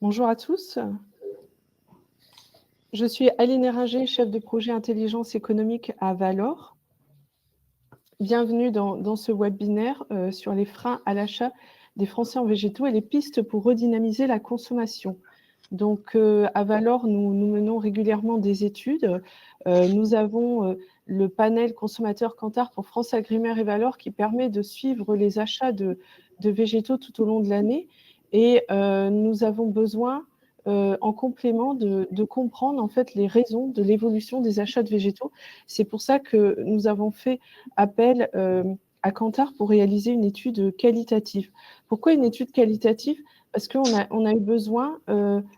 Bonjour à tous. Je suis Aline Eringer, chef de projet intelligence économique à Valor. Bienvenue dans ce webinaire sur les freins à l'achat des Français en végétaux et les pistes pour redynamiser la consommation. Donc, à Valor, nous menons régulièrement des études. Nous avons le panel consommateur Kantar pour France Agrimaire et Valor qui permet de suivre les achats de végétaux tout au long de l'année. Et nous avons besoin, en complément, de comprendre en fait les raisons de l'évolution des achats de végétaux. C'est pour ça que nous avons fait appel à Kantar pour réaliser une étude qualitative. Pourquoi une étude qualitative ? Parce qu'on a eu besoin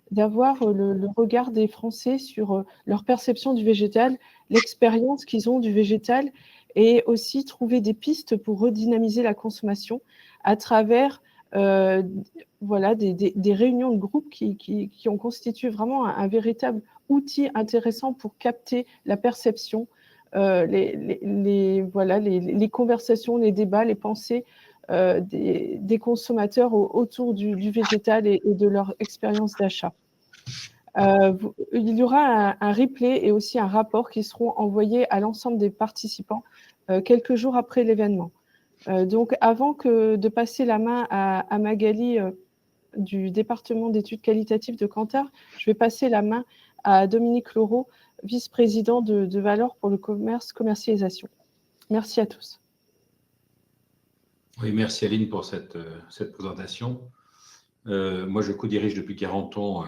d'avoir le regard des Français sur leur perception du végétal, l'expérience qu'ils ont du végétal et aussi trouver des pistes pour redynamiser la consommation à travers voilà, des réunions de groupe qui ont constitué vraiment un véritable outil intéressant pour capter la perception, les conversations, les débats, les pensées des consommateurs autour du végétal et de leur expérience d'achat. Il y aura un replay et aussi un rapport qui seront envoyés à l'ensemble des participants quelques jours après l'événement. Donc, avant de passer la main à Magali du département d'études qualitatives de Kantar, je vais passer la main à Dominique Laureau, vice-président de Valor pour le commercialisation. Merci à tous. Oui, merci Aline pour cette présentation. Moi, je co-dirige depuis 40 ans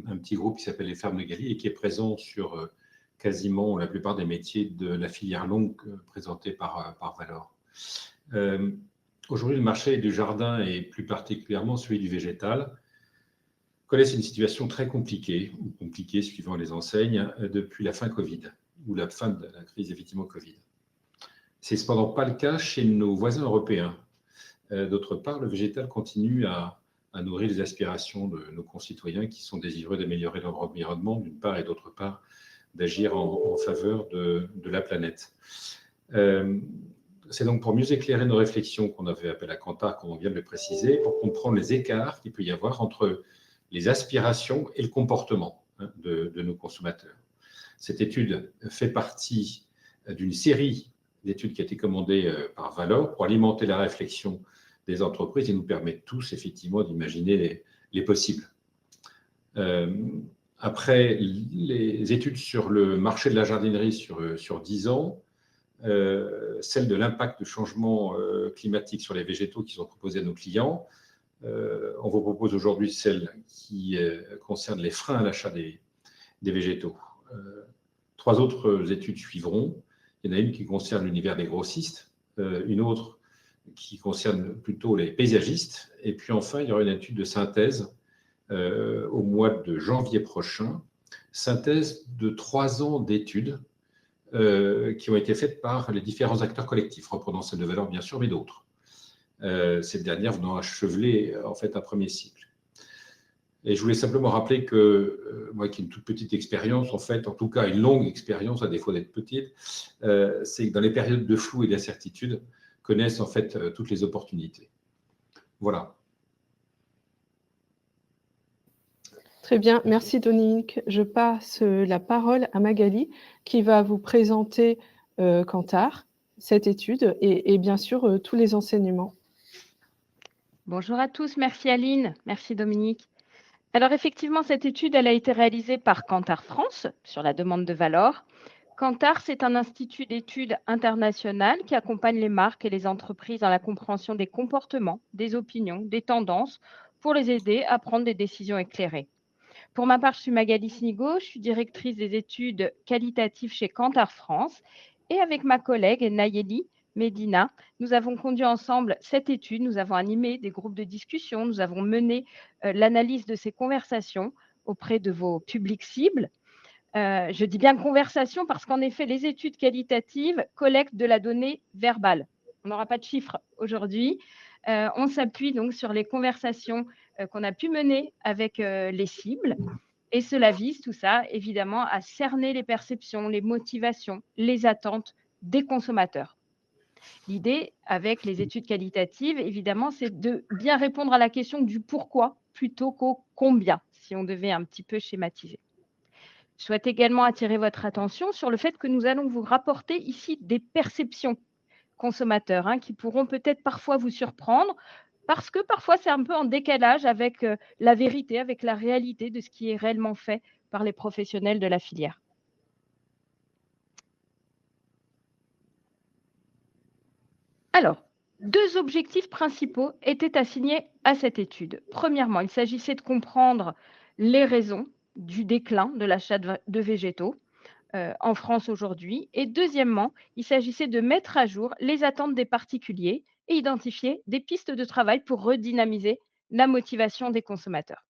un petit groupe qui s'appelle les Fermes de Galie et qui est présent sur quasiment la plupart des métiers de la filière longue présentée par Valor. Aujourd'hui, le marché du jardin et plus particulièrement celui du végétal connaissent une situation très compliquée, ou compliquée suivant les enseignes, depuis la fin Covid, ou la fin de la crise effectivement Covid. C'est cependant pas le cas chez nos voisins européens. D'autre part, le végétal continue à nourrir les aspirations de nos concitoyens qui sont désireux d'améliorer leur environnement, d'une part, et d'autre part, d'agir en faveur de la planète. C'est donc pour mieux éclairer nos réflexions qu'on avait appelé à Kantar, comme on vient de le préciser, pour comprendre les écarts qu'il peut y avoir entre les aspirations et le comportement de nos consommateurs. Cette étude fait partie d'une série d'études qui a été commandée par Valor pour alimenter la réflexion des entreprises et nous permet tous effectivement d'imaginer les possibles. Après les études sur le marché de la jardinerie sur 10 ans, celle de l'impact du changement climatique sur les végétaux qui sont proposés à nos clients, on vous propose aujourd'hui celle qui concerne les freins à l'achat des végétaux. 3 autres études suivront. Il y en a une qui concerne l'univers des grossistes, une autre qui concerne plutôt les paysagistes, et puis enfin, il y aura une étude de synthèse au mois de janvier prochain, synthèse de 3 ans d'études qui ont été faites par les différents acteurs collectifs, reprenant celle de Valor bien sûr, mais d'autres. Cette dernière venant achever en fait un premier cycle. Et je voulais simplement rappeler que moi qui ai une toute petite expérience, en fait, en tout cas une longue expérience, à défaut d'être petite, c'est que dans les périodes de flou et d'incertitude, connaissent en fait toutes les opportunités. Voilà. Très bien, merci Dominique. Je passe la parole à Magali qui va vous présenter Kantar, cette étude et bien sûr tous les enseignements. Bonjour à tous, merci Aline, merci Dominique. Alors effectivement, cette étude, elle a été réalisée par Kantar France sur la demande de Valor. Kantar, c'est un institut d'études international qui accompagne les marques et les entreprises dans la compréhension des comportements, des opinions, des tendances pour les aider à prendre des décisions éclairées. Pour ma part, je suis Magali Sinigo, je suis directrice des études qualitatives chez Kantar France et avec ma collègue Nayeli Medina, nous avons conduit ensemble cette étude, nous avons animé des groupes de discussion, nous avons mené l'analyse de ces conversations auprès de vos publics cibles. Je dis bien conversation parce qu'en effet, les études qualitatives collectent de la donnée verbale. On n'aura pas de chiffres aujourd'hui. On s'appuie donc sur les conversations qu'on a pu mener avec les cibles. Et cela vise tout ça, évidemment, à cerner les perceptions, les motivations, les attentes des consommateurs. L'idée, avec les études qualitatives, évidemment, c'est de bien répondre à la question du pourquoi plutôt qu'au combien, si on devait un petit peu schématiser. Je souhaite également attirer votre attention sur le fait que nous allons vous rapporter ici des perceptions consommateurs, qui pourront peut-être parfois vous surprendre parce que parfois c'est un peu en décalage avec la vérité, avec la réalité de ce qui est réellement fait par les professionnels de la filière. Alors, deux objectifs principaux étaient assignés à cette étude. Premièrement, il s'agissait de comprendre les raisons du déclin de l'achat de végétaux en France aujourd'hui. Et deuxièmement, il s'agissait de mettre à jour les attentes des particuliers et identifier des pistes de travail pour redynamiser la motivation des consommateurs.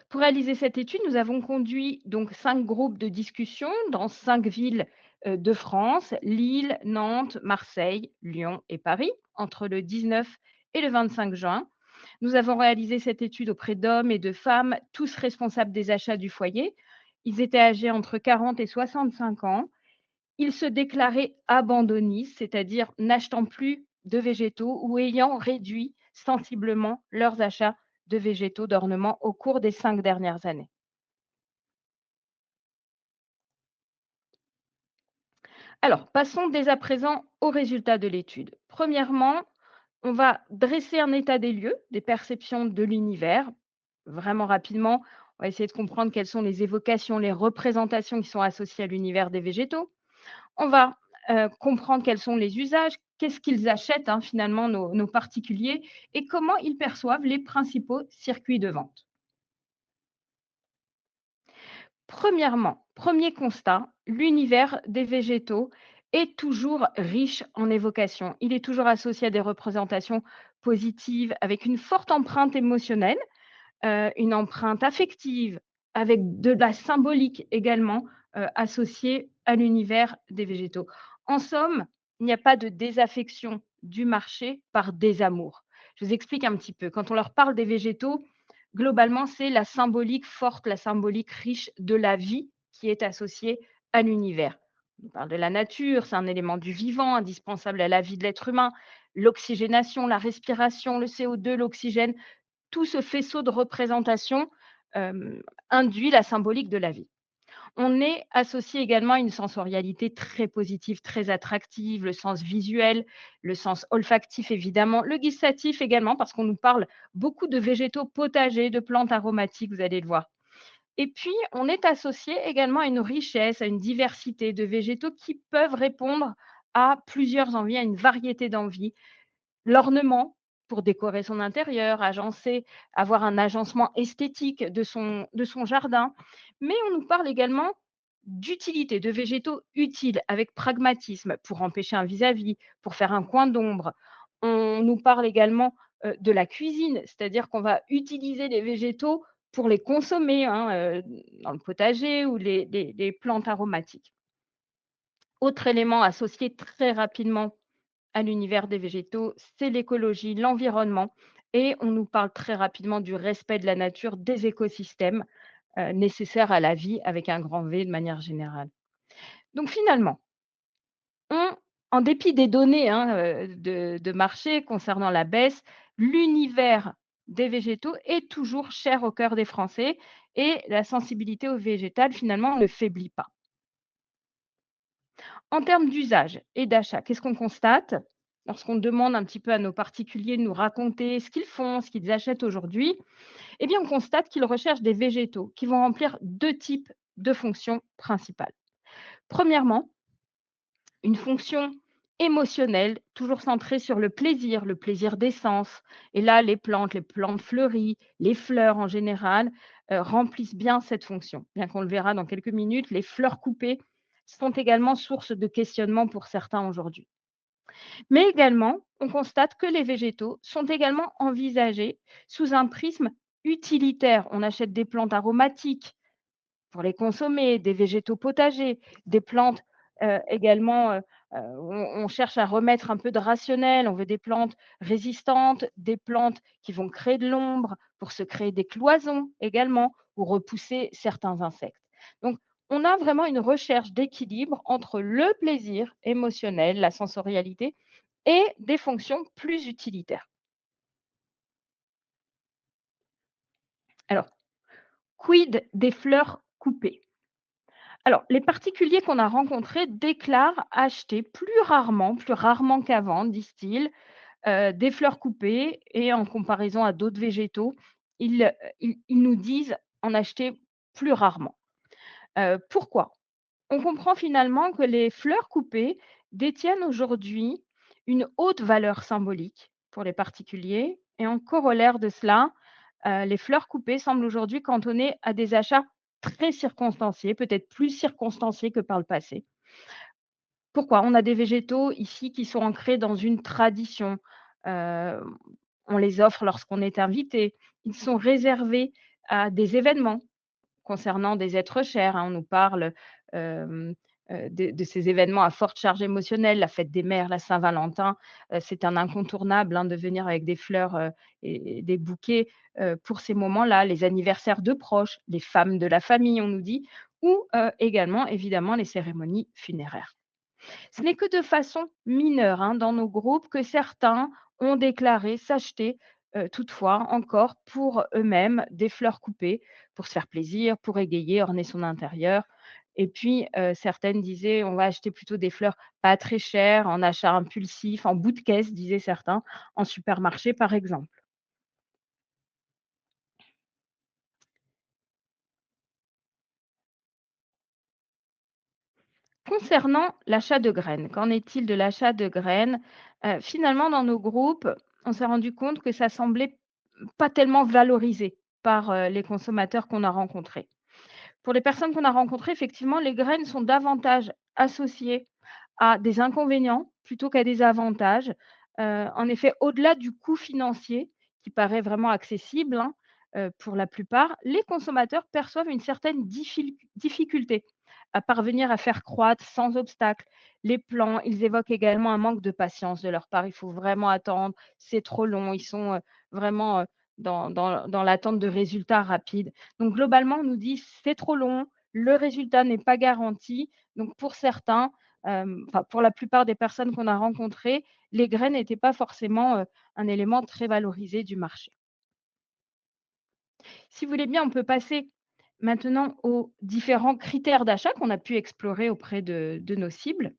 Pour réaliser cette étude, nous avons conduit donc 5 groupes de discussion dans 5 villes de France, Lille, Nantes, Marseille, Lyon et Paris, entre le 19 et le 25 juin. Nous avons réalisé cette étude auprès d'hommes et de femmes, tous responsables des achats du foyer. Ils étaient âgés entre 40 et 65 ans. Ils se déclaraient abandonnistes, c'est-à-dire n'achetant plus de végétaux ou ayant réduit sensiblement leurs achats de végétaux d'ornement au cours des 5 dernières années. Alors, passons dès à présent aux résultats de l'étude. Premièrement, on va dresser un état des lieux, des perceptions de l'univers. Vraiment rapidement, on va essayer de comprendre quelles sont les évocations, les représentations qui sont associées à l'univers des végétaux. On va comprendre quels sont les usages, qu'est-ce qu'ils achètent finalement nos particuliers et comment ils perçoivent les principaux circuits de vente. Premièrement, premier constat, l'univers des végétaux est toujours riche en évocations. Il est toujours associé à des représentations positives avec une forte empreinte émotionnelle, une empreinte affective, avec de la symbolique également associée à l'univers des végétaux. En somme, il n'y a pas de désaffection du marché par désamour. Je vous explique un petit peu. Quand on leur parle des végétaux, globalement, c'est la symbolique forte, la symbolique riche de la vie qui est associée à l'univers. On parle de la nature, c'est un élément du vivant, indispensable à la vie de l'être humain. L'oxygénation, la respiration, le CO2, l'oxygène, tout ce faisceau de représentation induit la symbolique de la vie. On est associé également à une sensorialité très positive, très attractive, le sens visuel, le sens olfactif évidemment, le gustatif également, parce qu'on nous parle beaucoup de végétaux potagers, de plantes aromatiques, vous allez le voir. Et puis, on est associé également à une richesse, à une diversité de végétaux qui peuvent répondre à plusieurs envies, à une variété d'envies. L'ornement, pour décorer son intérieur, agencer, avoir un agencement esthétique de son jardin. Mais on nous parle également d'utilité, de végétaux utiles avec pragmatisme pour empêcher un vis-à-vis, pour faire un coin d'ombre. On nous parle également de la cuisine, c'est-à-dire qu'on va utiliser les végétaux pour les consommer dans le potager ou les plantes aromatiques. Autre élément associé très rapidement à l'univers des végétaux, c'est l'écologie, l'environnement et on nous parle très rapidement du respect de la nature, des écosystèmes nécessaires à la vie avec un grand V de manière générale. Donc finalement, on en dépit des données de marché concernant la baisse, l'univers des végétaux est toujours cher au cœur des Français et la sensibilité au végétal finalement ne faiblit pas. En termes d'usage et d'achat, qu'est-ce qu'on constate? Lorsqu'on demande un petit peu à nos particuliers de nous raconter ce qu'ils font, ce qu'ils achètent aujourd'hui, eh bien, on constate qu'ils recherchent des végétaux qui vont remplir 2 types de fonctions principales. Premièrement, une fonction émotionnelle, toujours centrée sur le plaisir des sens. Et là, les plantes fleuries, les fleurs en général, remplissent bien cette fonction. Bien qu'on le verra dans quelques minutes, les fleurs coupées sont également source de questionnement pour certains aujourd'hui. Mais également, on constate que les végétaux sont également envisagés sous un prisme utilitaire. On achète des plantes aromatiques pour les consommer, des végétaux potagers, des plantes également, on cherche à remettre un peu de rationnel, on veut des plantes résistantes, des plantes qui vont créer de l'ombre, pour se créer des cloisons également, ou repousser certains insectes. Donc, on a vraiment une recherche d'équilibre entre le plaisir émotionnel, la sensorialité et des fonctions plus utilitaires. Alors, quid des fleurs coupées? Alors, les particuliers qu'on a rencontrés déclarent acheter plus rarement qu'avant, disent-ils, des fleurs coupées et en comparaison à d'autres végétaux, ils nous disent en acheter plus rarement. Pourquoi? On comprend finalement que les fleurs coupées détiennent aujourd'hui une haute valeur symbolique pour les particuliers et en corollaire de cela, les fleurs coupées semblent aujourd'hui cantonnées à des achats très circonstanciés, peut-être plus circonstanciés que par le passé. Pourquoi? On a des végétaux ici qui sont ancrés dans une tradition. Heu, on les offre lorsqu'on est invité. Ils sont réservés à des événements concernant des êtres chers, hein. On nous parle, hem, de ces événements à forte charge émotionnelle, la fête des mères, la Saint-Valentin, c'est un incontournable, hein, de venir avec des fleurs, et des bouquets, pour ces moments-là. Les anniversaires de proches, les femmes de la famille, on nous dit, ou, également évidemment les cérémonies funéraires. Ce n'est que de façon mineure, hein, dans nos groupes que certains ont déclaré s'acheter, toutefois encore pour eux-mêmes des fleurs coupées pour se faire plaisir, pour égayer, orner son intérieur et puis, certaines disaient: «On va acheter plutôt des fleurs pas très chères, en achat impulsif, en bout de caisse», disaient certains, en supermarché par exemple. Concernant l'achat de graines, qu'en est-il de l'achat de graines? Finalement, dans nos groupes, on s'est rendu compte que ça semblait pas tellement valorisé par, les consommateurs qu'on a rencontrés. Pour les personnes qu'on a rencontrées, effectivement, les graines sont davantage associées à des inconvénients plutôt qu'à des avantages. En effet, au-delà du coût financier qui paraît vraiment accessible, hein, pour la plupart, les consommateurs perçoivent une certaine difficulté à parvenir à faire croître sans obstacle les plants. Ils évoquent également un manque de patience de leur part. Il faut vraiment attendre, c'est trop long. Ils sont, vraiment, dans l'attente de résultats rapides. Donc globalement, on nous dit: «C'est trop long, le résultat n'est pas garanti». Donc pour certains, enfin pour la plupart des personnes qu'on a rencontrées, les graines n'étaient pas forcément, un élément très valorisé du marché. Si vous voulez bien, on peut passer maintenant aux différents critères d'achat qu'on a pu explorer auprès de nos cibles.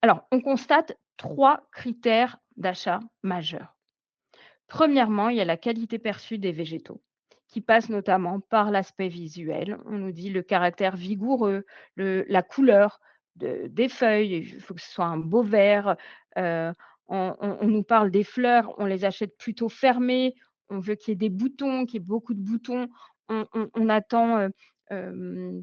Alors, on constate 3 critères d'achat majeurs. Premièrement, il y a la qualité perçue des végétaux, qui passe notamment par l'aspect visuel. On nous dit le caractère vigoureux, la couleur des feuilles, il faut que ce soit un beau vert. euh, on nous parle des fleurs, on les achète plutôt fermées, on veut qu'il y ait des boutons, qu'il y ait beaucoup de boutons. On attend,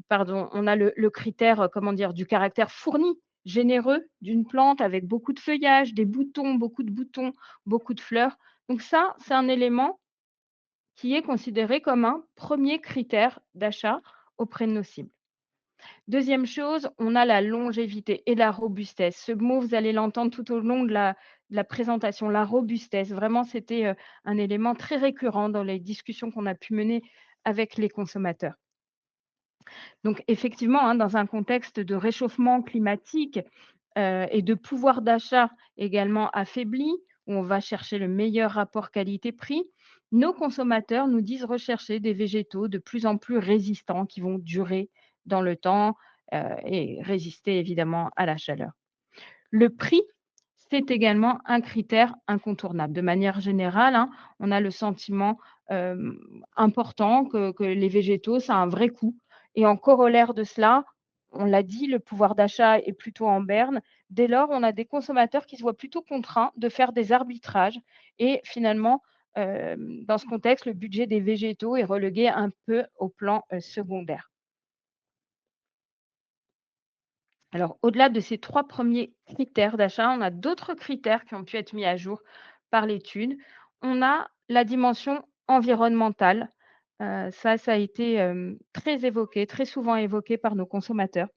pardon, on a le critère, comment dire, du caractère fourni, généreux d'une plante avec beaucoup de feuillage, des boutons, beaucoup de boutons, beaucoup de fleurs. Donc ça, c'est un élément qui est considéré comme un premier critère d'achat auprès de nos cibles. Deuxième chose, on a la longévité et la robustesse. Ce mot, vous allez l'entendre tout au long de la présentation, la robustesse. Vraiment, c'était, un élément très récurrent dans les discussions qu'on a pu mener avec les consommateurs. Donc effectivement, hein, dans un contexte de réchauffement climatique, et de pouvoir d'achat également affaibli, où on va chercher le meilleur rapport qualité-prix, nos consommateurs nous disent rechercher des végétaux de plus en plus résistants qui vont durer dans le temps, et résister évidemment à la chaleur. Le prix, c'est également un critère incontournable. De manière générale, hein, on a le sentiment, important que les végétaux, ça a un vrai coût et en corollaire de cela, on l'a dit, le pouvoir d'achat est plutôt en berne. Dès lors, on a des consommateurs qui se voient plutôt contraints de faire des arbitrages et finalement, dans ce contexte, le budget des végétaux est relégué un peu au plan, secondaire. Alors, au-delà de ces 3 premiers critères d'achat, on a d'autres critères qui ont pu être mis à jour par l'étude. On a la dimension environnementale, ça a été, très évoqué, très souvent évoqué par nos consommateurs.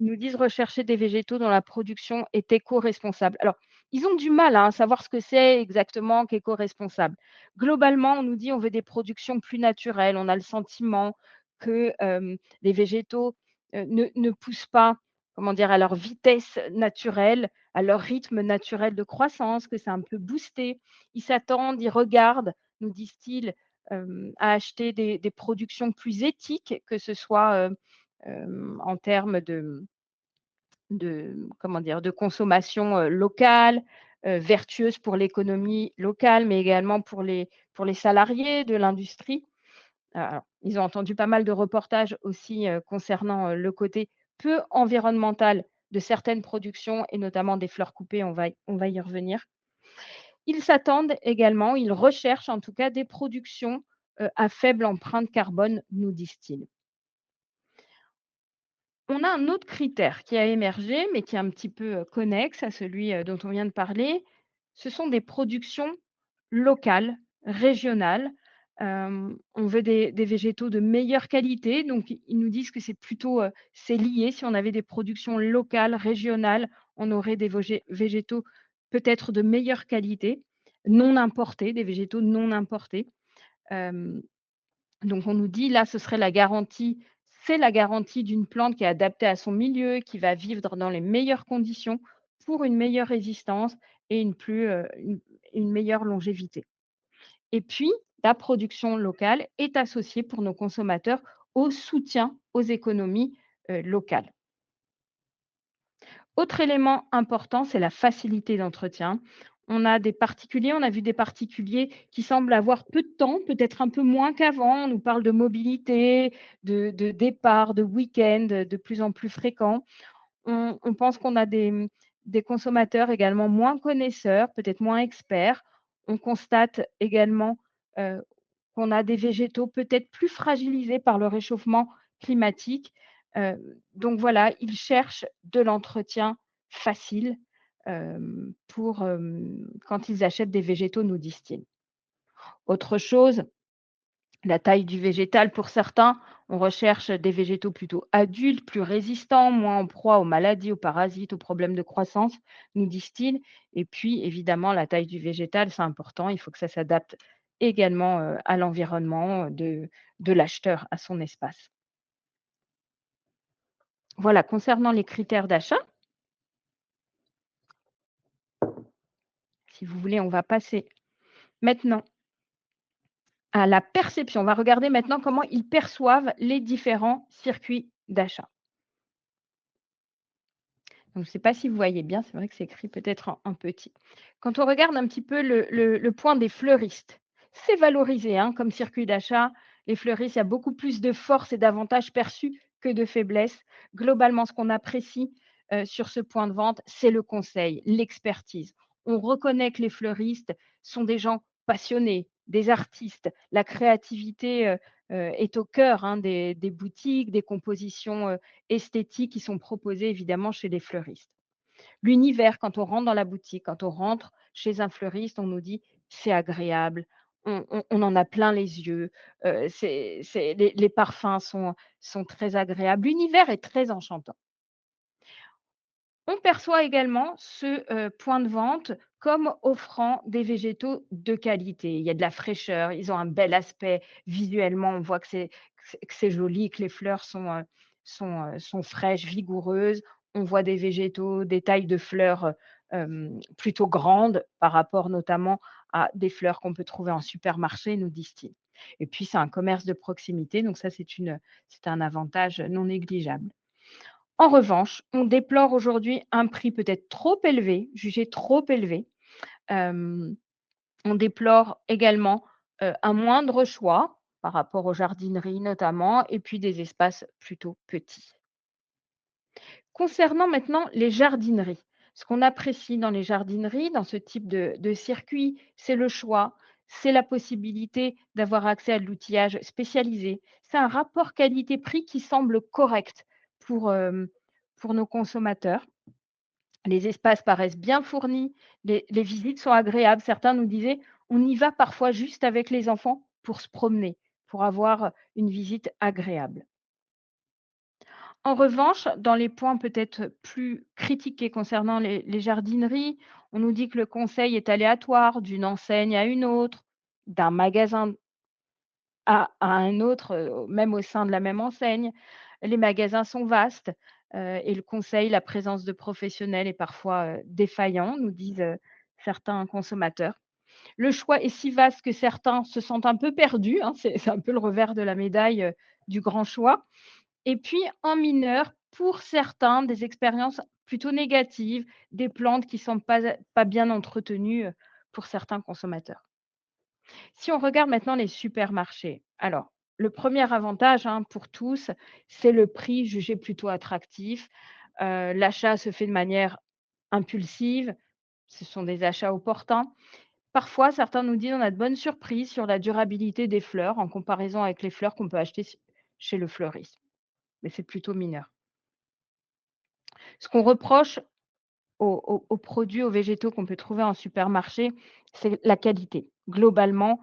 Ils nous disent rechercher des végétaux dont la production est éco-responsable. Alors, ils ont du mal, hein, à savoir ce que c'est exactement qu'éco-responsable. Globalement, on nous dit on veut des productions plus naturelles. On a le sentiment que, les végétaux, ne poussent pas, comment dire, à leur vitesse naturelle, à leur rythme naturel de croissance, que c'est un peu boosté. Ils s'attendent, ils regardent, nous disent-ils, à acheter des productions plus éthiques, que ce soit en termes comment dire, de consommation locale, vertueuse pour l'économie locale, mais également pour les salariés de l'industrie. Alors, ils ont entendu pas mal de reportages aussi concernant le côté peu environnemental de certaines productions et notamment des fleurs coupées, on va y revenir. Ils s'attendent également, ils recherchent en tout cas des productions à faible empreinte carbone, nous disent-ils. On a un autre critère qui a émergé, mais qui est un petit peu connexe à celui dont on vient de parler. Ce sont des productions locales, régionales. On veut des végétaux de meilleure qualité. Donc, ils nous disent que c'est plutôt c'est lié. Si on avait des productions locales, régionales, on aurait des végétaux peut-être de meilleure qualité, non importés, des végétaux non importés. Euh, donc on nous dit là, ce serait la garantie c'est la garantie d'une plante qui est adaptée à son milieu, qui va vivre dans les meilleures conditions pour une meilleure résistance et une meilleure longévité. Et puis, la production locale est associée pour nos consommateurs au soutien aux économies locales. Autre élément important, c'est la facilité d'entretien. On a vu des particuliers qui semblent avoir peu de temps, peut-être un peu moins qu'avant. On nous parle de mobilité, de départ, de week-end de plus en plus fréquents. On pense qu'on a des consommateurs également moins connaisseurs, peut-être moins experts. On constate également euh, qu'on a des végétaux peut-être plus fragilisés par le réchauffement climatique. Euh, donc voilà, ils cherchent de l'entretien facile pour quand ils achètent des végétaux, nous disent-ils. Autre chose, la taille du végétal pour certains, on recherche des végétaux plutôt adultes, plus résistants, moins en proie aux maladies, aux parasites, aux problèmes de croissance, nous disent-ils. Et puis, évidemment, la taille du végétal, c'est important, il faut que ça s'adapte également à l'environnement de l'acheteur, à son espace. Voilà, concernant les critères d'achat, si vous voulez, on va passer maintenant à la perception. On va regarder maintenant comment ils perçoivent les différents circuits d'achat. Donc, je ne sais pas si vous voyez bien, c'est vrai que c'est écrit peut-être en petit. Quand on regarde un petit peu le point des fleuristes, c'est valorisé hein, comme circuit d'achat. Les fleuristes, il y a beaucoup plus de force et d'avantages perçus que de faiblesse. Globalement, ce qu'on apprécie sur ce point de vente, c'est le conseil, l'expertise. On reconnaît que les fleuristes sont des gens passionnés, des artistes. La créativité est au cœur hein, des boutiques, des compositions esthétiques qui sont proposées évidemment chez les fleuristes. L'univers, quand on rentre dans la boutique, quand on rentre chez un fleuriste, on nous dit c'est agréable, on en a plein les yeux, les parfums sont très agréables, l'univers est très enchantant. On perçoit également ce point de vente comme offrant des végétaux de qualité. Il y a de la fraîcheur, ils ont un bel aspect visuellement, on voit que c'est joli, que les fleurs sont fraîches, vigoureuses. On voit des végétaux, des tailles de fleurs plutôt grandes par rapport notamment à des fleurs qu'on peut trouver en supermarché, nous disent-ils. Et puis, c'est un commerce de proximité, donc ça, c'est un avantage non négligeable. En revanche, on déplore aujourd'hui un prix peut-être trop élevé, jugé trop élevé. Hem, on déplore également, un moindre choix par rapport aux jardineries notamment et puis des espaces plutôt petits. Concernant maintenant les jardineries, ce qu'on apprécie dans les jardineries, dans ce type de circuit, c'est le choix, c'est la possibilité d'avoir accès à de l'outillage spécialisé. C'est un rapport qualité-prix qui semble correct pour, pour nos consommateurs. Les espaces paraissent bien fournis, les visites sont agréables. Certains nous disaient: «On y va parfois juste avec les enfants pour se promener, pour avoir une visite agréable». En revanche, dans les points peut-être plus critiqués concernant les jardineries, on nous dit que le conseil est aléatoire d'une enseigne à une autre, d'un magasin à un autre, même au sein de la même enseigne. Les magasins sont vastes, et le conseil, la présence de professionnels est parfois, défaillant, nous disent, certains consommateurs. Le choix est si vaste que certains se sentent un peu perdus, hein, c'est un peu le revers de la médaille du grand choix. Et puis en mineur, pour certains, des expériences plutôt négatives, des plantes qui ne sont pas bien entretenues pour certains consommateurs. Si on regarde maintenant les supermarchés, alors le premier avantage, hein, pour tous, c'est le prix jugé plutôt attractif. L'achat se fait de manière impulsive, ce sont des achats opportuns. Parfois, certains nous disent on a de bonnes surprises sur la durabilité des fleurs en comparaison avec les fleurs qu'on peut acheter chez le fleuriste, mais c'est plutôt mineur. Ce qu'on reproche aux produits, aux végétaux qu'on peut trouver en supermarché, c'est la qualité. Globalement,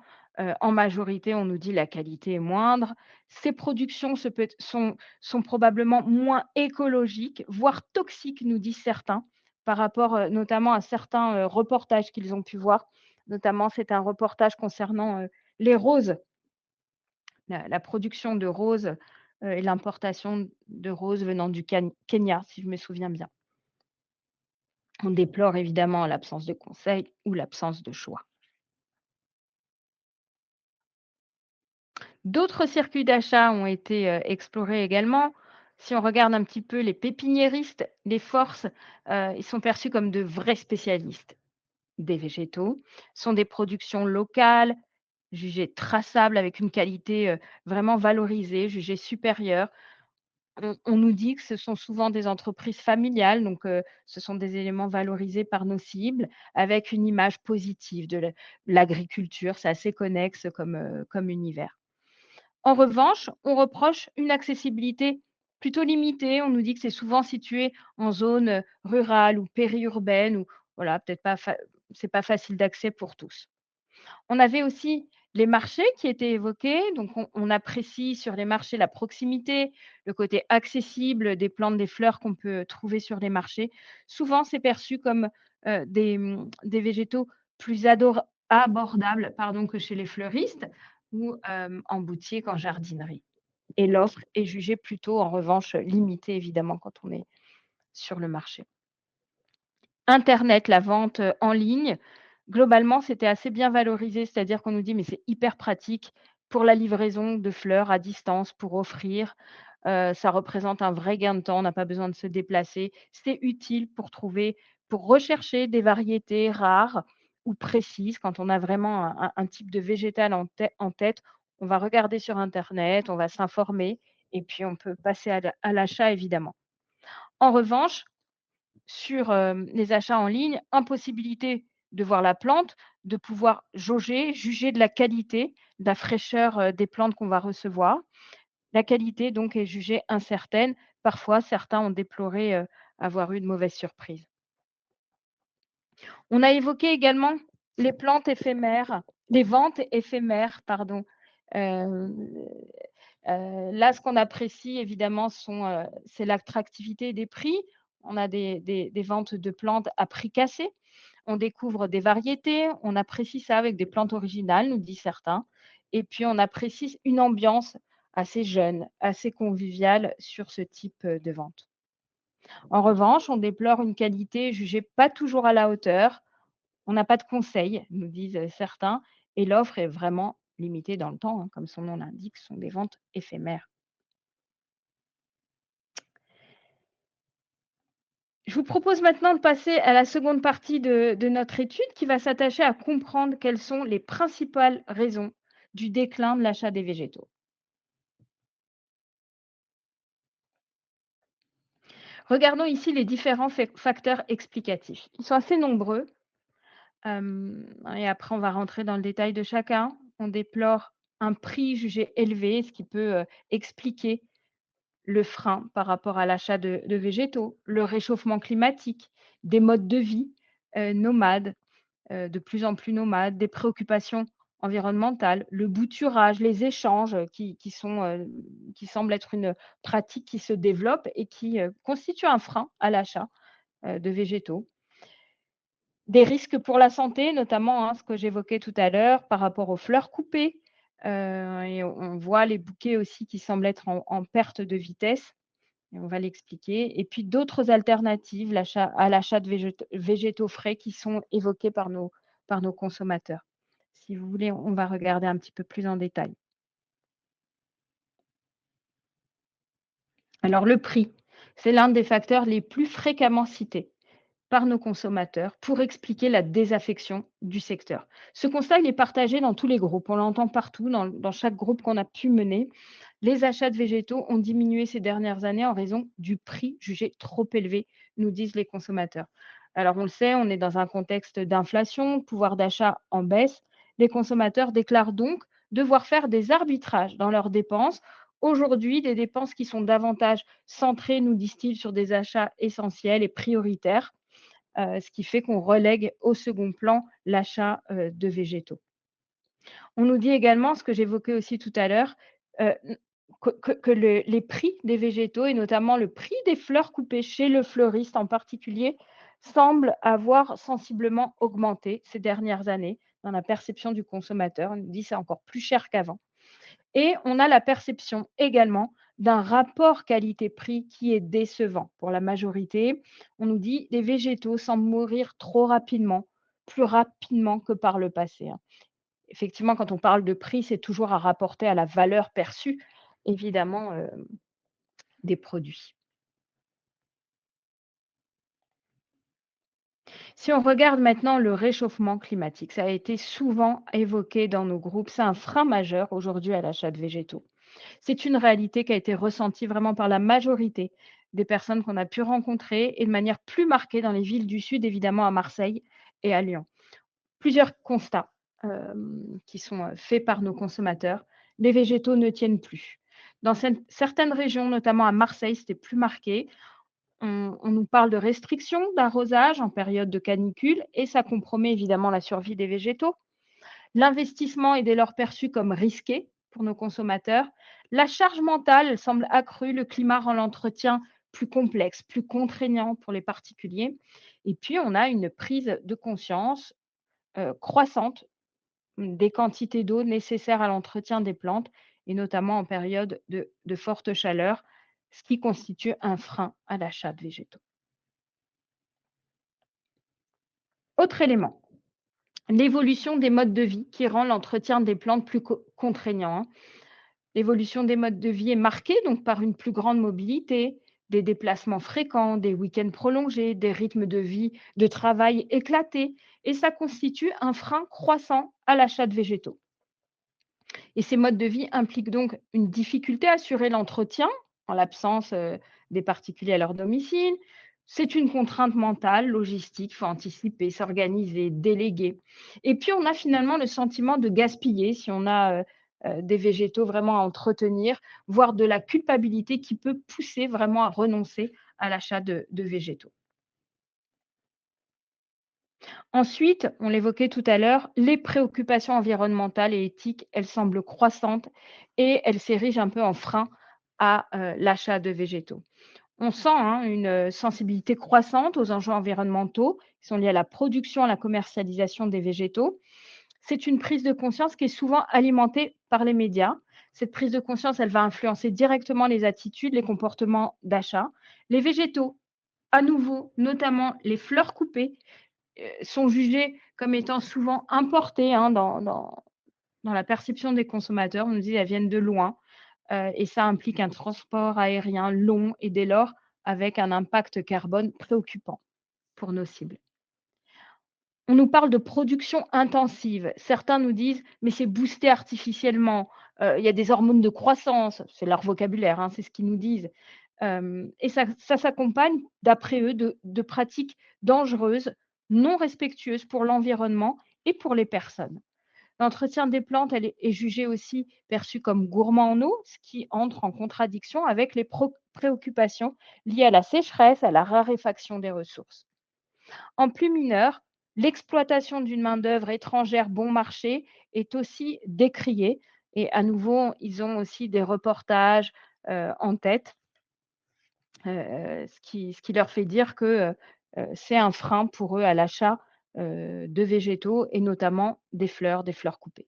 en majorité, on nous dit la qualité est moindre. Ces productions sont probablement moins écologiques, voire toxiques, nous disent certains, par rapport, notamment à certains, reportages qu'ils ont pu voir. Notamment, c'est un reportage concernant, les roses, la production de roses, et l'importation de roses venant du Kenya, si je me souviens bien. On déplore évidemment l'absence de conseils ou l'absence de choix. D'autres circuits d'achat ont été explorés également. Si on regarde un petit peu les pépiniéristes, les forces, ils sont perçus comme de vrais spécialistes des végétaux. Ce sont des productions locales, jugées traçables avec une qualité vraiment valorisée, jugée supérieure. On nous dit que ce sont souvent des entreprises familiales, donc ce sont des éléments valorisés par nos cibles, avec une image positive de l'agriculture. C'est assez connexe comme univers. En revanche, on reproche une accessibilité plutôt limitée. On nous dit que c'est souvent situé en zone rurale ou périurbaine ou voilà, peut-être pas c'est pas facile d'accès pour tous. On avait aussi les marchés qui étaient évoqués. Donc, on apprécie sur les marchés la proximité, le côté accessible des plantes, des fleurs qu'on peut trouver sur les marchés. Souvent, c'est perçu comme des végétaux plus abordables pardon, que chez les fleuristes ou en boutique, en jardinerie. Et l'offre est jugée plutôt, en revanche, limitée, évidemment, quand on est sur le marché. Internet, la vente, en ligne, globalement, c'était assez bien valorisé, c'est-à-dire qu'on nous dit: «Mais c'est hyper pratique pour la livraison de fleurs à distance, pour offrir, ça représente un vrai gain de temps, on n'a pas besoin de se déplacer. C'est utile pour rechercher des variétés rares ou précises». Quand on a vraiment un type de végétal en tête, on va regarder sur internet, on va s'informer et puis on peut passer à l'achat évidemment. En revanche, sur, les achats en ligne, impossibilité de voir la plante, de pouvoir jauger, juger de la qualité, de la fraîcheur, des plantes qu'on va recevoir. La qualité donc est jugée incertaine. Parfois, certains ont déploré, avoir eu de mauvaises surprises. On a évoqué également les ventes éphémères, pardon. Heu Là, ce qu'on apprécie évidemment c'est l'attractivité des prix. On a des ventes de plantes à prix cassé. On découvre des variétés, on apprécie ça avec des plantes originales, nous disent certains. Et puis on apprécie une ambiance assez jeune, assez conviviale sur ce type, de vente. En revanche, on déplore une qualité jugée pas toujours à la hauteur. On n'a pas de conseils, nous disent, certains, et l'offre est vraiment limitée dans le temps, hein, comme son nom l'indique, ce sont des ventes éphémères. Je vous propose maintenant de passer à la seconde partie de notre étude qui va s'attacher à comprendre quelles sont les principales raisons du déclin de l'achat des végétaux. Regardons ici les différents facteurs explicatifs. Ils sont assez nombreux et après on va rentrer dans le détail de chacun. On déplore un prix jugé élevé, ce qui peut expliquer le frein par rapport à l'achat de végétaux, le réchauffement climatique, des modes de vie nomades, de plus en plus nomades, des préoccupations environnementales, le bouturage, les échanges qui semblent être une pratique qui se développe et qui constitue un frein à l'achat de végétaux. Des risques pour la santé, notamment, hein, ce que j'évoquais tout à l'heure par rapport aux fleurs coupées, et on voit les bouquets aussi qui semblent être en perte de vitesse. Et on va l'expliquer. Et puis d'autres alternatives à l'achat de végétaux frais qui sont évoqués par nos consommateurs. Si vous voulez, on va regarder un petit peu plus en détail. Alors le prix, c'est l'un des facteurs les plus fréquemment cités par nos consommateurs pour expliquer la désaffection du secteur. Ce constat, il est partagé dans tous les groupes. On l'entend partout, dans chaque groupe qu'on a pu mener. Les achats de végétaux ont diminué ces dernières années en raison du prix jugé trop élevé, nous disent les consommateurs. Alors on le sait, on est dans un contexte d'inflation, pouvoir d'achat en baisse. Les consommateurs déclarent donc devoir faire des arbitrages dans leurs dépenses. Aujourd'hui, des dépenses qui sont davantage centrées, nous disent-ils, sur des achats essentiels et prioritaires, ce qui fait qu'on relègue au second plan l'achat de végétaux. On nous dit également, ce que j'évoquais aussi tout à l'heure, euh, que les prix des végétaux et notamment le prix des fleurs coupées chez le fleuriste en particulier semblent avoir sensiblement augmenté ces dernières années dans la perception du consommateur. On nous dit que c'est encore plus cher qu'avant. Et on a la perception également d'un rapport qualité-prix qui est décevant pour la majorité. On nous dit les végétaux semblent mourir trop rapidement, plus rapidement que par le passé, hein. Effectivement, quand on parle de prix, c'est toujours à rapporter à la valeur perçue, évidemment, des produits. Si on regarde maintenant le réchauffement climatique, ça a été souvent évoqué dans nos groupes, c'est un frein majeur aujourd'hui à l'achat de végétaux. C'est une réalité qui a été ressentie vraiment par la majorité des personnes qu'on a pu rencontrer et de manière plus marquée dans les villes du Sud, évidemment à Marseille et à Lyon. Plusieurs constats qui sont faits par nos consommateurs. Les végétaux ne tiennent plus. Dans certaines régions, notamment à Marseille, c'était plus marqué. On nous parle de restrictions d'arrosage en période de canicule et ça compromet évidemment la survie des végétaux. L'investissement est dès lors perçu comme risqué pour nos consommateurs. La charge mentale elle semble accrue, le climat rend l'entretien plus complexe, plus contraignant pour les particuliers. Et puis, on a une prise de conscience croissante des quantités d'eau nécessaires à l'entretien des plantes, et notamment en période de forte chaleur, ce qui constitue un frein à l'achat de végétaux. Autre élément, l'évolution des modes de vie qui rend l'entretien des plantes plus contraignant, hein. L'évolution des modes de vie est marquée donc par une plus grande mobilité, des déplacements fréquents, des week-ends prolongés, des rythmes de vie, de travail éclatés, et ça constitue un frein croissant à l'achat de végétaux. Et ces modes de vie impliquent donc une difficulté à assurer l'entretien en l'absence des particuliers à leur domicile. C'est une contrainte mentale, logistique, il faut anticiper, s'organiser, déléguer. Et puis, on a finalement le sentiment de gaspiller si on a des végétaux vraiment à entretenir, voire de la culpabilité qui peut pousser vraiment à renoncer à l'achat de végétaux. Ensuite, on l'évoquait tout à l'heure, les préoccupations environnementales et éthiques, elles semblent croissantes et elles s'érigent un peu en frein à l'achat de végétaux. On sent hein, une sensibilité croissante aux enjeux environnementaux qui sont liés à la production, à la commercialisation des végétaux. C'est une prise de conscience qui est souvent alimentée par les médias. Cette prise de conscience, elle va influencer directement les attitudes, les comportements d'achat. Les végétaux, à nouveau, notamment les fleurs coupées, sont jugées comme étant souvent importées hein, dans la perception des consommateurs. On nous dit qu'elles viennent de loin et ça implique un transport aérien long et dès lors avec un impact carbone préoccupant pour nos cibles. On nous parle de production intensive. Certains nous disent, mais c'est boosté artificiellement. Il y a des hormones de croissance. C'est leur vocabulaire, hein, c'est ce qu'ils nous disent. Et ça s'accompagne, d'après eux, de pratiques dangereuses, non respectueuses pour l'environnement et pour les personnes. L'entretien des plantes, elle est jugée aussi perçue comme gourmand en eau, ce qui entre en contradiction avec les préoccupations liées à la sécheresse, à la raréfaction des ressources. En plus mineur, l'exploitation d'une main-d'œuvre étrangère bon marché est aussi décriée. Et à nouveau, ils ont aussi des reportages en tête, ce qui leur fait dire que c'est un frein pour eux à l'achat de végétaux et notamment des fleurs coupées.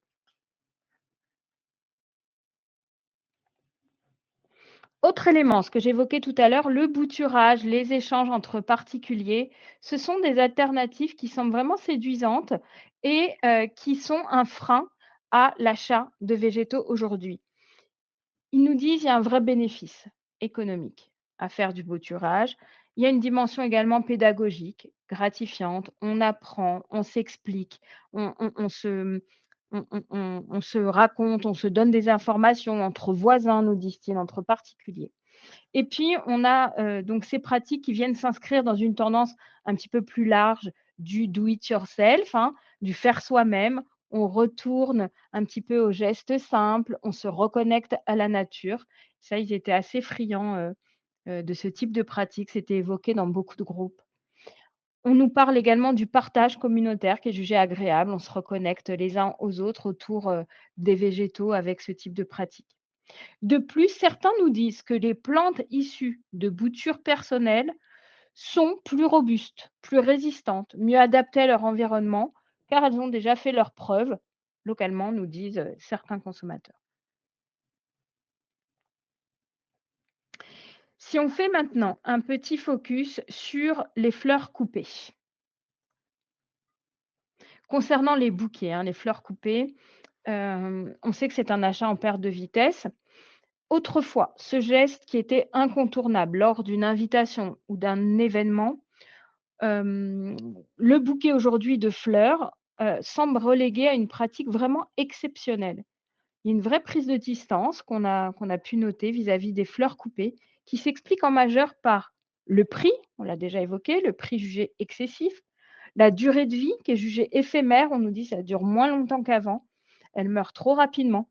Autre élément, ce que j'évoquais tout à l'heure, le bouturage, les échanges entre particuliers, ce sont des alternatives qui semblent vraiment séduisantes et qui sont un frein à l'achat de végétaux aujourd'hui. Ils nous disent qu'il y a un vrai bénéfice économique à faire du bouturage. Il y a une dimension également pédagogique, gratifiante. On apprend, on s'explique, on on se raconte, on se donne des informations entre voisins, nous disent-ils, entre particuliers. Et puis, on a donc ces pratiques qui viennent s'inscrire dans une tendance un petit peu plus large du do it yourself, hein, du faire soi-même. On retourne un petit peu aux gestes simples, on se reconnecte à la nature. Ça, ils étaient assez friands de ce type de pratique. C'était évoqué dans beaucoup de groupes. On nous parle également du partage communautaire qui est jugé agréable. On se reconnecte les uns aux autres autour des végétaux avec ce type de pratique. De plus, certains nous disent que les plantes issues de boutures personnelles sont plus robustes, plus résistantes, mieux adaptées à leur environnement, car elles ont déjà fait leurs preuves localement, nous disent certains consommateurs. Si on fait maintenant un petit focus sur les fleurs coupées. Concernant les bouquets, hein, les fleurs coupées, on sait que c'est un achat en perte de vitesse. Autrefois, ce geste qui était incontournable lors d'une invitation ou d'un événement, Hem, le bouquet aujourd'hui de fleurs, semble relégué à une pratique vraiment exceptionnelle. Il y a une vraie prise de distance qu'on a pu noter vis-à-vis des fleurs coupées, qui s'explique en majeur par le prix, on l'a déjà évoqué, le prix jugé excessif, la durée de vie qui est jugée éphémère, on nous dit: «Ça dure moins longtemps qu'avant, elle meurt trop rapidement»,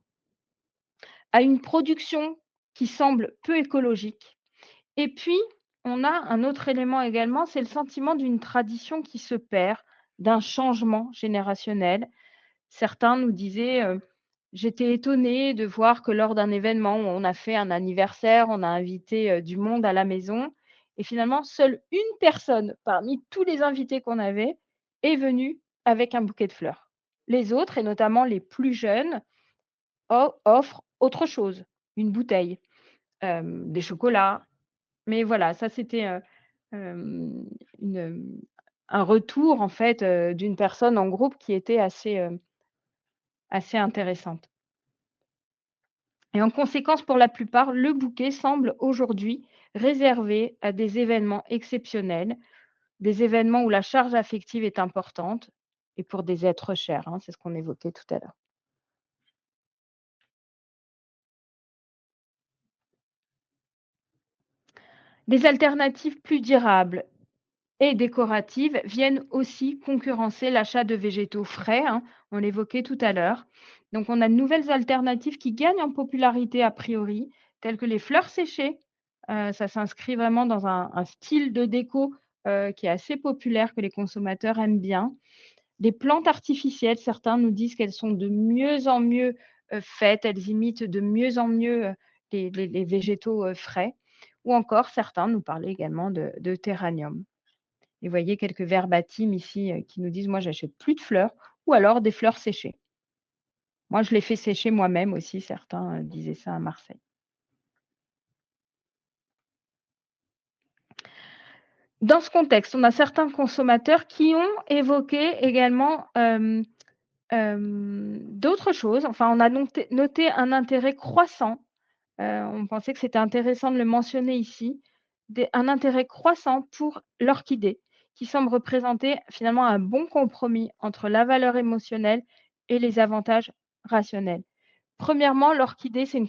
à une production qui semble peu écologique. Et puis, on a un autre élément également, c'est le sentiment d'une tradition qui se perd, d'un changement générationnel. Certains nous disaient, «J'étais étonnée de voir que lors d'un événement où on a fait un anniversaire, on a invité, du monde à la maison et finalement seule une personne parmi tous les invités qu'on avait est venue avec un bouquet de fleurs. Les autres et notamment les plus jeunes offrent autre chose, une bouteille, des chocolats». Mais voilà, ça c'était, une, un retour en fait, d'une personne en groupe qui était assez, assez intéressante et en conséquence, pour la plupart, le bouquet semble aujourd'hui réservé à des événements exceptionnels, des événements où la charge affective est importante et pour des êtres chers, hein, c'est ce qu'on évoquait tout à l'heure. Des alternatives plus durables et décoratives viennent aussi concurrencer l'achat de végétaux frais, hein, on l'évoquait tout à l'heure. Donc on a de nouvelles alternatives qui gagnent en popularité a priori, telles que les fleurs séchées. Ça s'inscrit vraiment dans un style de déco qui est assez populaire, que les consommateurs aiment bien. Des plantes artificielles, certains nous disent qu'elles sont de mieux en mieux faites, elles imitent de mieux en mieux les végétaux frais. Ou encore, certains nous parlaient également de terranium. Et vous voyez quelques verbatims ici, qui nous disent: «Moi, j'achète plus de fleurs» ou alors des fleurs séchées. Moi, je les fais sécher moi-même aussi, certains, disaient ça à Marseille. Dans ce contexte, on a certains consommateurs qui ont évoqué également, d'autres choses. Enfin, on a noté un intérêt croissant, on pensait que c'était intéressant de le mentionner ici, un intérêt croissant pour l'orchidée, qui semble représenter finalement un bon compromis entre la valeur émotionnelle et les avantages rationnels. Premièrement, l'orchidée, c'est une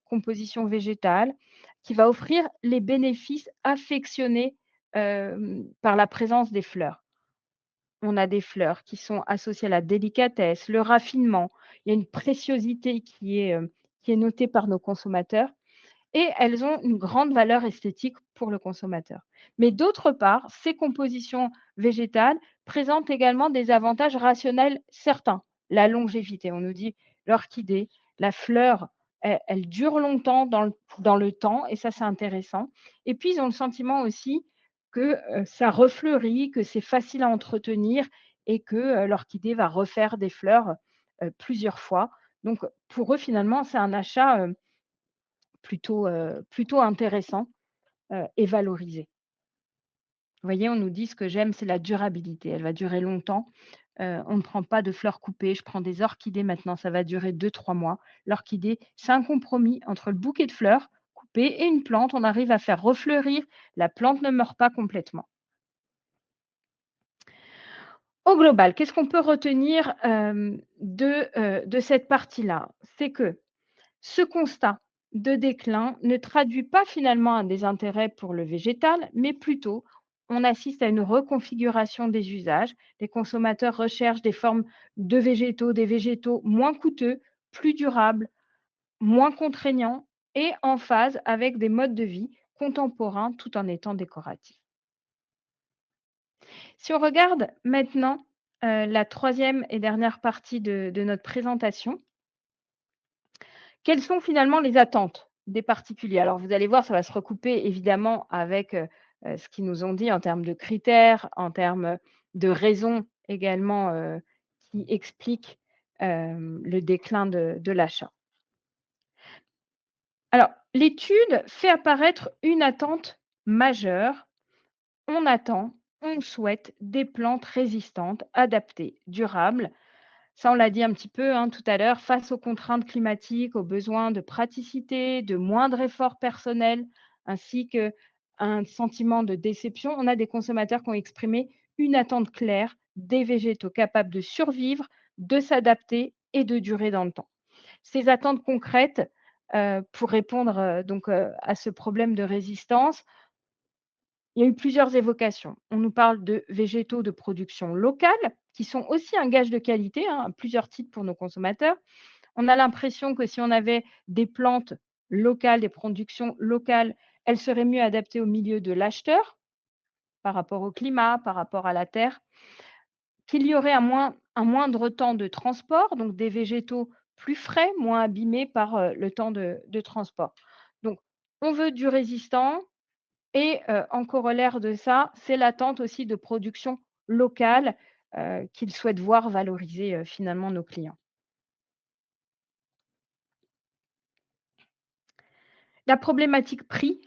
composition végétale qui va offrir les bénéfices affectionnés par la présence des fleurs. On a des fleurs qui sont associées à la délicatesse, le raffinement. Il y a une préciosité qui est notée par nos consommateurs et elles ont une grande valeur esthétique pour le consommateur. Mais d'autre part, ces compositions végétales présentent également des avantages rationnels certains. La longévité, on nous dit l'orchidée, la fleur, elle dure longtemps dans le temps et ça, c'est intéressant. Et puis, ils ont le sentiment aussi que ça refleurit, que c'est facile à entretenir et que l'orchidée va refaire des fleurs plusieurs fois. Donc, pour eux, finalement, c'est un achat plutôt intéressant et valorisé. Vous voyez, on nous dit ce que j'aime, c'est la durabilité. Elle va durer longtemps. On ne prend pas de fleurs coupées. Je prends des orchidées maintenant, ça va durer 2, 3 mois. L'orchidée, c'est un compromis entre le bouquet de fleurs coupé et une plante. On arrive à faire refleurir. La plante ne meurt pas complètement. Au global, qu'est-ce qu'on peut retenir de cette partie-là? C'est que ce constat de déclin ne traduit pas finalement un désintérêt pour le végétal, mais plutôt on assiste à une reconfiguration des usages. Les consommateurs recherchent des formes de végétaux, des végétaux moins coûteux, plus durables, moins contraignants et en phase avec des modes de vie contemporains tout en étant décoratifs. Si on regarde maintenant la troisième et dernière partie de notre présentation, quelles sont finalement les attentes des particuliers? Alors vous allez voir, ça va se recouper évidemment avec ce qu'ils nous ont dit en termes de critères, en termes de raisons également qui expliquent le déclin de l'achat. Alors, l'étude fait apparaître une attente majeure. On attend, on souhaite des plantes résistantes, adaptées, durables. Ça, on l'a dit un petit peu hein, tout à l'heure, face aux contraintes climatiques, aux besoins de praticité, de moindre effort personnel, ainsi qu'un sentiment de déception, on a des consommateurs qui ont exprimé une attente claire des végétaux capables de survivre, de s'adapter et de durer dans le temps. Ces attentes concrètes, pour répondre à ce problème de résistance, il y a eu plusieurs évocations. On nous parle de végétaux de production locale, qui sont aussi un gage de qualité, hein, à plusieurs titres pour nos consommateurs. On a l'impression que si on avait des plantes locales, des productions locales, elles seraient mieux adaptées au milieu de l'acheteur, par rapport au climat, par rapport à la terre, qu'il y aurait un moindre temps de transport, donc des végétaux plus frais, moins abîmés par le temps de transport. Donc, on veut du résistant, et en corollaire de ça, c'est l'attente aussi de production locale, qu'ils souhaitent voir valoriser, finalement nos clients. La problématique prix,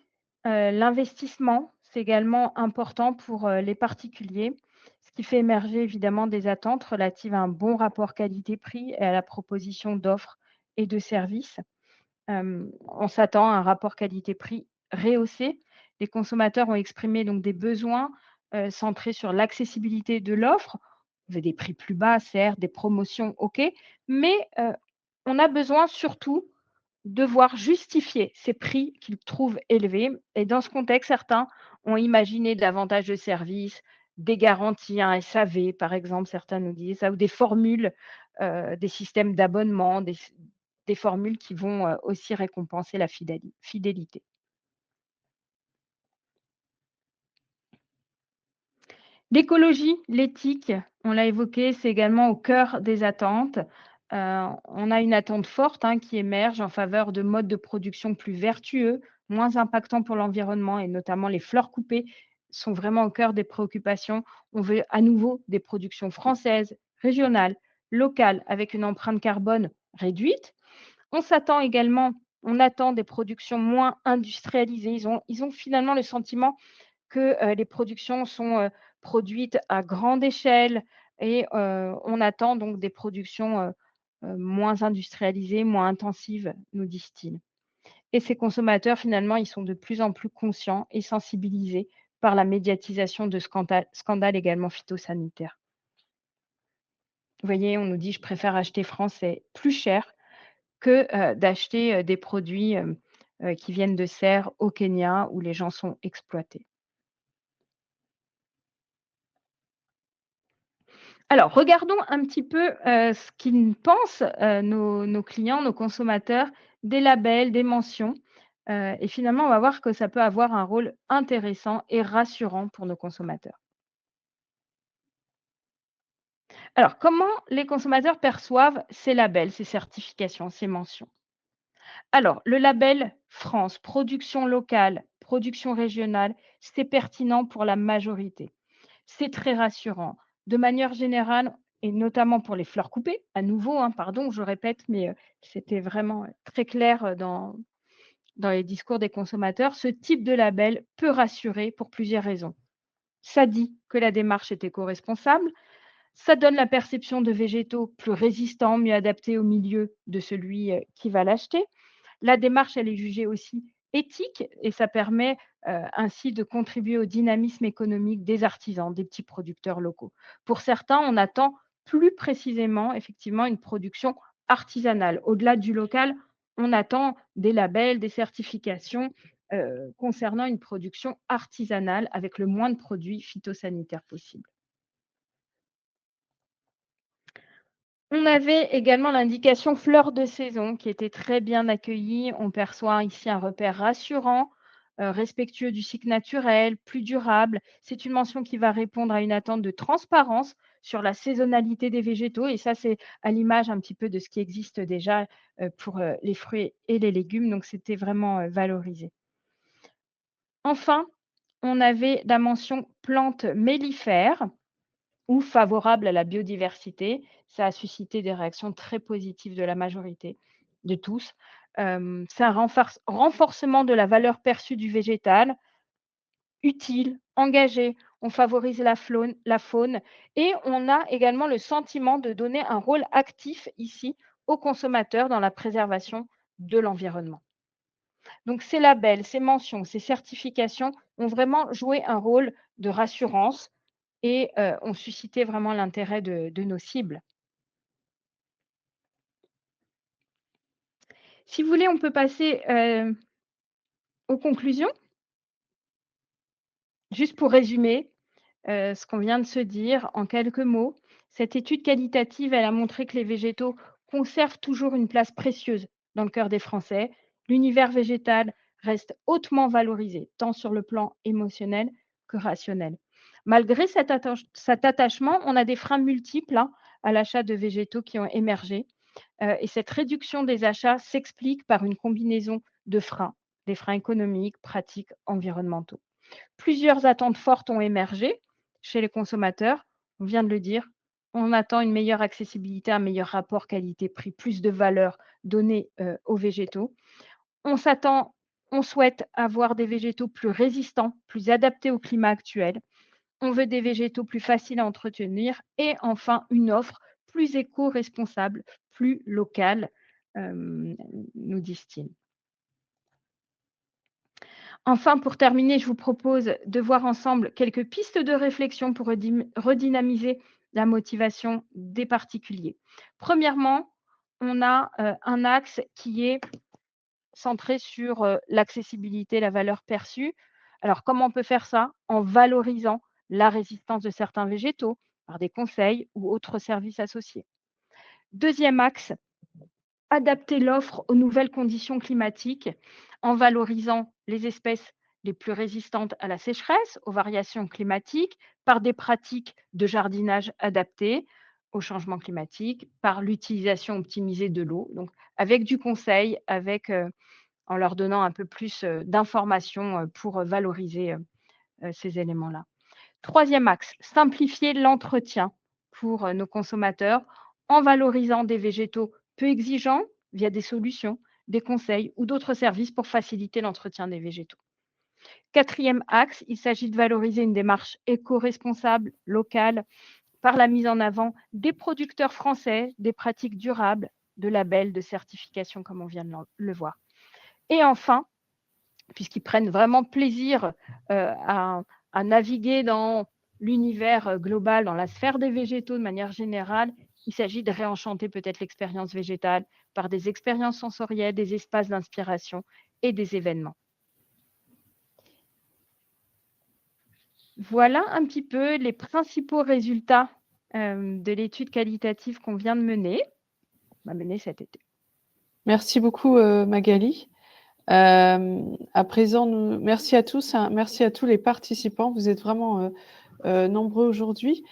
l'investissement, c'est également important pour, les particuliers, ce qui fait émerger évidemment des attentes relatives à un bon rapport qualité-prix et à la proposition d'offres et de services. On s'attend à un rapport qualité-prix rehaussé. Les consommateurs ont exprimé donc des besoins, centrés sur l'accessibilité de l'offre. On veut des prix plus bas, certes, des promotions, OK, mais on a besoin surtout de voir justifier ces prix qu'ils trouvent élevés et dans ce contexte, certains ont imaginé davantage de services, des garanties, un SAV par exemple, certains nous disent ça ou des formules, des systèmes d'abonnement, des formules qui vont, aussi récompenser la fidélité. L'écologie, l'éthique, on l'a évoqué, c'est également au cœur des attentes. On a une attente forte, hein, qui émerge en faveur de modes de production plus vertueux, moins impactants pour l'environnement et notamment les fleurs coupées sont vraiment au cœur des préoccupations. On veut à nouveau des productions françaises, régionales, locales, avec une empreinte carbone réduite. On attend des productions moins industrialisées. Ils ont finalement le sentiment que, les productions sont, produites à grande échelle et on attend donc des productions, moins industrialisées, moins intensives, nous disent-ils. Et ces consommateurs, finalement, ils sont de plus en plus conscients et sensibilisés par la médiatisation de scandales également phytosanitaires. Vous voyez, on nous dit: «Je préfère acheter français plus cher que, d'acheter, des produits, qui viennent de serre au Kenya où les gens sont exploités». Alors, regardons un petit peu, ce qu'ils pensent, nos clients, nos consommateurs, des labels, des mentions, et finalement, on va voir que ça peut avoir un rôle intéressant et rassurant pour nos consommateurs. Alors, comment les consommateurs perçoivent ces labels, ces certifications, ces mentions? Alors, le label France, production locale, production régionale, c'est pertinent pour la majorité. C'est très rassurant. De manière générale et notamment pour les fleurs coupées, à nouveau, hein, pardon, je répète, mais c'était vraiment, très clair, dans les discours des consommateurs, ce type de label peut rassurer pour plusieurs raisons. Ça dit que la démarche est éco-responsable, ça donne la perception de végétaux plus résistants, mieux adaptés au milieu de celui qui va l'acheter. La démarche, elle est jugée aussi éthique et ça permet ainsi de contribuer au dynamisme économique des artisans, des petits producteurs locaux. Pour certains, on attend plus précisément, effectivement, une production artisanale. Au-delà du local, on attend des labels, des certifications concernant une production artisanale avec le moins de produits phytosanitaires possible. On avait également l'indication fleur de saison qui était très bien accueillie. On perçoit ici un repère rassurant, respectueux du cycle naturel, plus durable. C'est une mention qui va répondre à une attente de transparence sur la saisonnalité des végétaux et ça, c'est à l'image un petit peu de ce qui existe déjà pour les fruits et les légumes. Donc, c'était vraiment valorisé. Enfin, on avait la mention plantes mellifères ou favorable à la biodiversité. Ça a suscité des réactions très positives de la majorité, de tous. C'est un renforcement de la valeur perçue du végétal, utile, engagé. On favorise la faune et on a également le sentiment de donner un rôle actif ici aux consommateurs dans la préservation de l'environnement. Donc ces labels, ces mentions, ces certifications ont vraiment joué un rôle de rassurance et ont suscité vraiment l'intérêt de nos cibles. Si vous voulez, on peut passer, aux conclusions. Juste pour résumer, ce qu'on vient de se dire en quelques mots, cette étude qualitative, elle a montré que les végétaux conservent toujours une place précieuse dans le cœur des Français. L'univers végétal reste hautement valorisé, tant sur le plan émotionnel que rationnel. Malgré cet attachement, on a des freins multiples, hein, à l'achat de végétaux qui ont émergé. Et cette réduction des achats s'explique par une combinaison de freins, des freins économiques, pratiques, environnementaux. Plusieurs attentes fortes ont émergé chez les consommateurs. On vient de le dire, on attend une meilleure accessibilité, un meilleur rapport qualité-prix, plus de valeur donnée aux végétaux. On s'attend, on souhaite avoir des végétaux plus résistants, plus adaptés au climat actuel. On veut des végétaux plus faciles à entretenir et enfin une offre plus éco-responsable, plus locale, nous disent-ils. Enfin, pour terminer, je vous propose de voir ensemble quelques pistes de réflexion pour redynamiser la motivation des particuliers. Premièrement, on a un axe qui est centré sur l'accessibilité, la valeur perçue. Alors, comment on peut faire ça? En valorisant la résistance de certains végétaux par des conseils ou autres services associés. Deuxième axe, adapter l'offre aux nouvelles conditions climatiques en valorisant les espèces les plus résistantes à la sécheresse, aux variations climatiques, par des pratiques de jardinage adaptées au changement climatique, par l'utilisation optimisée de l'eau, donc avec du conseil, en leur donnant un peu plus d'informations pour valoriser ces éléments-là. Troisième axe, simplifier l'entretien pour nos consommateurs en valorisant des végétaux peu exigeants via des solutions, des conseils ou d'autres services pour faciliter l'entretien des végétaux. Quatrième axe, il s'agit de valoriser une démarche éco-responsable, locale, par la mise en avant des producteurs français, des pratiques durables, de labels, de certifications, comme on vient de le voir. Et enfin, puisqu'ils prennent vraiment plaisir à naviguer dans l'univers global, dans la sphère des végétaux de manière générale, il s'agit de réenchanter peut-être l'expérience végétale par des expériences sensorielles, des espaces d'inspiration et des événements. Voilà un petit peu les principaux résultats de l'étude qualitative qu'on vient de mener. On va mener cet été. Merci beaucoup, Magali. À présent, merci à tous, hein, merci à tous les participants. Vous êtes vraiment nombreux aujourd'hui.